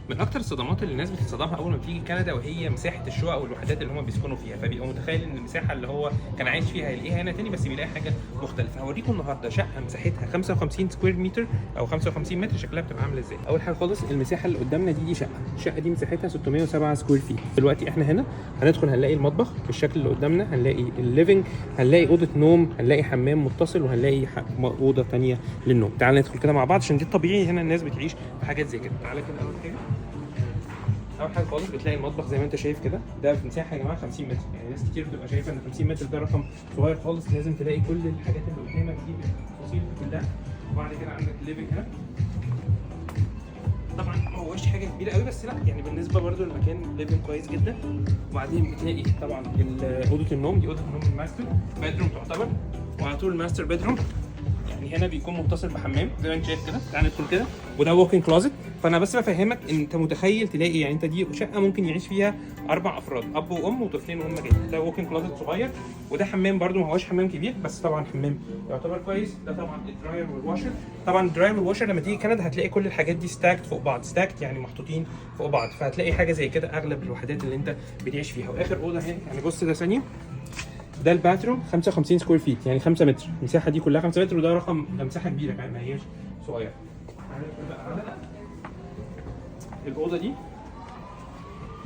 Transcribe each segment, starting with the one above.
من اكتر الصدمات اللي الناس بتتصدمها اول ما بتيجي كندا وهي مساحه الشقق والوحدات اللي هم بيسكنوا فيها، فبيبقى متخيل ان المساحه اللي هو كان عايش فيها هيلاقيها هنا تاني، بس بيلاقي حاجه مختلفه. هوريكم النهارده شقه مساحتها 55 سكوير متر او 55 متر شكلها بتبقى عامله ازاي. اول حاجه خالص المساحه اللي قدامنا دي شقه، الشقه دي مساحتها 607 سكوير فيت. دلوقتي احنا هنا هندخل هنلاقي المطبخ بالشكل اللي قدامنا، هنلاقي الليفنج، هنلاقي اوضه نوم، هنلاقي حمام متصل، وهنلاقي اوضه ثانيه للنوم. تعال ندخل كده مع بعض عشان دي الطبيعي هنا الناس بتعيش في حاجات زي كده. تعالى كده اول حاجه خالص بتلاقي المطبخ زي ما انت شايف كده، ده في مساحه يا جماعه 50 متر. يعني ناس كتير بتبقى شايفه ان 50 متر ده رقم صغير خالص، لازم تلاقي كل الحاجات اللي قدامك دي بالتفاصيل كلها. وبعد كده عندك الليفنج هنا، طبعا ما هوش حاجه كبيره قوي بس لا يعني بالنسبه برده للمكان ليفنج كويس جدا. وبعدين بتلاقي طبعا اوضه النوم، دي اوضه النوم الماستر بيدروم تعتبر، وعلى طول الماستر بيدروم يعني هنا بيكون متصل بحمام زي ما انت شايف كده. تعال ندخل كده، وده ووكينج كلوزت. فانا بس بفهمك ان انت متخيل تلاقي يعني انت دي شقه ممكن يعيش فيها 4 افراد، اب وام وطفلين وهم جايين. ده ووكينج كلوزت صغير، وده حمام برده ما هوش حمام كبير بس طبعا حمام يعتبر كويس. ده طبعا الدراير والواشر. طبعا الدراير والواشر لما تيجي كندا هتلاقي كل الحاجات دي ستاكت فوق بعض، ستاكت يعني محطوطين فوق بعض، فهتلاقي حاجه زي كده اغلب الوحدات اللي انت بتعيش فيها. واخر اوضه هنا يعني بص ده ثانيه، ده الباتروم 55 سكوير فيت يعني 5 متر، المساحه دي كلها 5 متر، وده رقم مساحه كبيره كمان ما هياش صغيره. الاوضه دي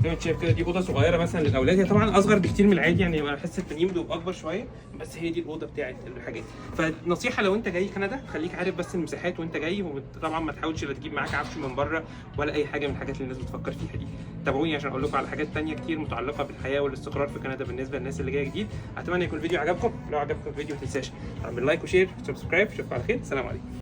زي ما انت شايف كده، دي اوضه صغيره مثلا للاولاد، هي طبعا اصغر بكتير من العادي يعني بحس التانيين بيبقوا اكبر شويه، بس هي دي الاوضه بتاعت الحاجات. فنصيحه لو انت جاي كندا خليك عارف بس المساحات وانت جاي، وطبعا ما تحاولش لا تجيب معاك عفش من بره ولا اي حاجه من الحاجات اللي الناس بتفكر فيها دي. تابعوني عشان اقول لكم على حاجات ثانيه كتير متعلقه بالحياه والاستقرار في كندا بالنسبه للناس اللي جايه جديد. اتمنى يكون الفيديو عجبكم، لو عجبكم الفيديو ما تنساش تعمل لايك وشير وسبسكرايب. اشوفكم على خير، سلام عليكم.